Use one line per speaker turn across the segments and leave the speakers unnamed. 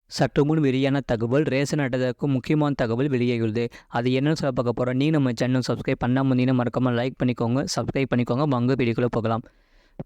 சற்று முன் வெளியான தகவல் ரேஷன் அட்டைக்கு முக்கியமான தகவல் வெளியாகியுள்ளது. அது என்னன்னு சொல்ல பார்க்க போகிறோம். நீங்கள் நம்ம சேனல் சப்ஸ்கிரைப் பண்ணாமல் இருந்தீங்கன்னா மறக்காமல் லைக் பண்ணிக்கோங்க, சப்ஸ்கிரைப் பண்ணிக்கோங்க. வாங்க வீடியோக்குள்ளே போகலாம்.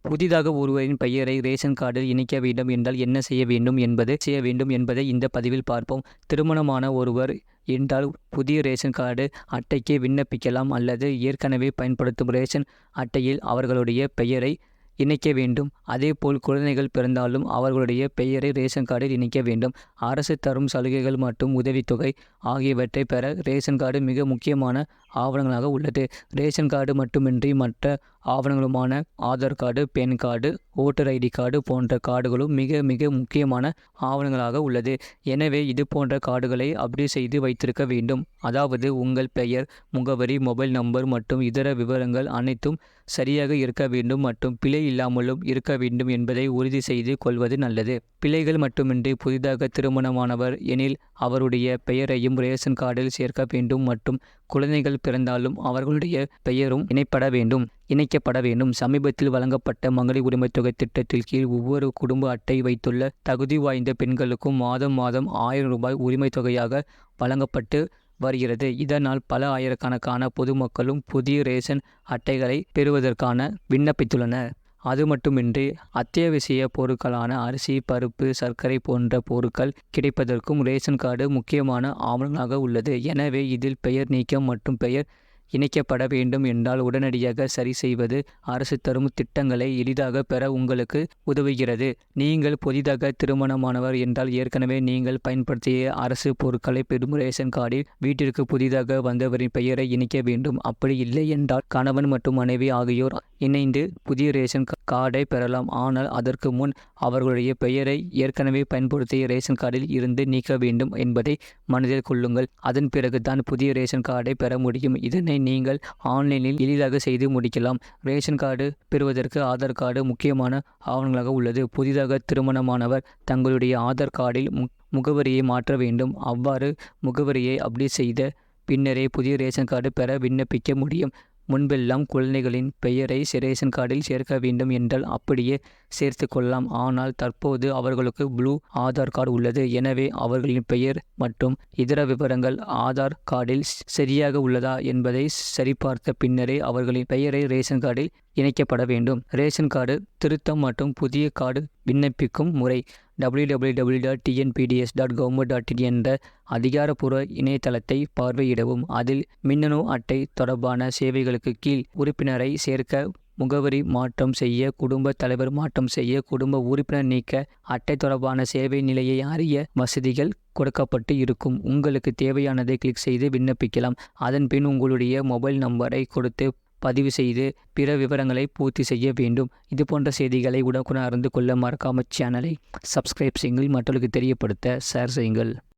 புதிதாக ஒருவரின் பெயரை ரேஷன் கார்டில் இணைக்க வேண்டும் என்றால் என்ன செய்ய வேண்டும் என்பதை இந்த பதிவில் பார்ப்போம். திருமணமான ஒருவர் என்றால் புதிய ரேஷன் கார்டு அட்டைக்கு விண்ணப்பிக்கலாம் அல்லது ஏற்கனவே பயன்படுத்தும் ரேஷன் அட்டையில் அவர்களுடைய பெயரை இணைக்க வேண்டும். அதேபோல் குழந்தைகள் பிறந்தாலும் அவர்களுடைய பெயரை ரேஷன் கார்டில் இணைக்க வேண்டும். அரசு தரும் சலுகைகள் மற்றும் உதவித்தொகை ஆகியவற்றை பெற ரேஷன் கார்டு மிக முக்கியமான ஆவணங்களாக உள்ளது. ரேஷன் கார்டு மட்டுமின்றி மற்ற ஆவணங்களுமான Aadhaar card, PAN card, voter ID card போன்ற கார்டுகளும் மிக மிக முக்கியமான ஆவணங்களாக உள்ளது. எனவே இது போன்ற கார்டுகளை அப்டேட் செய்து வைத்திருக்க வேண்டும். அதாவது உங்கள் பெயர், முகவரி, மொபைல் நம்பர் மற்றும் இதர விவரங்கள் அனைத்தும் சரியாக இருக்க வேண்டும் மற்றும் பிழை இல்லாமலும் இருக்க வேண்டும் என்பதை உறுதி செய்து கொள்வது நல்லது. பிழைகள் மட்டுமின்றி புதிதாக திருமணமானவர் எனில் அவருடைய பெயரையும் ரேஷன் கார்டில் சேர்க்க வேண்டும் மற்றும் குழந்தைகள் பிறந்தாலும் அவர்களுடைய பெயரும் இணைக்கப்பட வேண்டும். சமீபத்தில் வழங்கப்பட்ட மகளிர் உரிமைத் தொகை திட்டத்தில் கீழ் ஒவ்வொரு குடும்ப அட்டை வைத்துள்ள தகுதி வாய்ந்த பெண்களுக்கும் மாதம் 1000 ரூபாய் உரிமைத் தொகையாக வழங்கப்பட்டு வருகிறது. இதனால் பல ஆயிரக்கணக்கான பொதுமக்களும் புதிய ரேஷன் அட்டைகளை பெறுவதற்கான விண்ணப்பித்துள்ளனர். அது மட்டுமின்றி அத்தியாவசிய பொருட்களான அரிசி, பருப்பு, சர்க்கரை போன்ற பொருட்கள் கிடைப்பதற்கும் ரேஷன் கார்டு முக்கியமான ஆவணங்களாக உள்ளது. எனவே இதில் பெயர் நீக்கம் மற்றும் பெயர் இணைக்கப்பட வேண்டும் என்றால் உடனடியாக சரி செய்வது அரசு தரும் திட்டங்களை எளிதாக பெற உங்களுக்கு உதவுகிறது. நீங்கள் புதிதாக திருமணமானவர் என்றால் ஏற்கனவே நீங்கள் பயன்படுத்திய அரசு பொருட்களை பெறும் ரேஷன் கார்டில் வீட்டிற்கு புதிதாக வந்தவரின் பெயரை இணைக்க வேண்டும். அப்படி இல்லை என்றால் கணவன் மற்றும் மனைவி ஆகியோர் இணைந்து புதிய ரேஷன் கார்டை பெறலாம். ஆனால் அதற்கு முன் அவர்களுடைய பெயரை ஏற்கனவே பயன்படுத்திய ரேஷன் கார்டில் இருந்து நீக்க வேண்டும் என்பதை மனதில் கொள்ளுங்கள். அதன் பிறகுதான் புதிய ரேஷன் கார்டை பெற முடியும். இதனை நீங்கள் ஆன்லைனில் எளிதாக செய்து முடிக்கலாம். ரேஷன் கார்டு பெறுவதற்கு ஆதார் கார்டு முக்கியமான ஆவணங்களாக உள்ளது. புதிதாக திருமணமானவர் தங்களுடைய ஆதார் கார்டில் முகவரியை மாற்ற வேண்டும். அவ்வாறு முகவரியை அப்டேட் செய்த பின்னரே புதிய ரேஷன் கார்டு பெற விண்ணப்பிக்க முடியும். முன்பெல்லாம் குழந்தைகளின் பெயரை ரேஷன் கார்டில் சேர்க்க வேண்டும் என்றால் அப்படியே சேர்த்து கொள்ளலாம். ஆனால் தற்போது அவர்களுக்கு ப்ளூ ஆதார் கார்டு உள்ளது. எனவே அவர்களின் பெயர் மற்றும் இதர விவரங்கள் ஆதார் கார்டில் சரியாக உள்ளதா என்பதை சரிபார்த்த பின்னரே அவர்களின் பெயரை ரேஷன் கார்டில் இணைக்கப்பட வேண்டும். ரேஷன் கார்டு திருத்தம் மற்றும் புதிய கார்டு விண்ணப்பிக்கும் முறை www.tnpds.government.in என்ற அதிகாரப்பூர்வ இணையதளத்தை பார்வையிடவும். அதில் மின்னணு அட்டை தொடர்பான சேவைகளுக்கு கீழ் உறுப்பினரை சேர்க்க, முகவரி மாற்றம் செய்ய, குடும்ப தலைவர் மாற்றம் செய்ய, குடும்ப உறுப்பினர் நீக்க, அட்டை தொடர்பான சேவை நிலையை அறிய வசதிகள் கொடுக்கப்பட்டு இருக்கும். உங்களுக்கு தேவையானதை கிளிக் செய்து விண்ணப்பிக்கலாம். அதன் பின் உங்களுடைய மொபைல் நம்பரை கொடுத்து பதிவு செய்து பிற விவரங்களை பூர்த்தி செய்ய வேண்டும். இது போன்ற செய்திகளை உடனுக்குடன் அறிந்து கொள்ள மறக்காமல் சேனலை சப்ஸ்கிரைப் செய்யுங்கள். மற்றவர்களுக்கு தெரியப்படுத்த ஷேர் செய்யுங்கள்.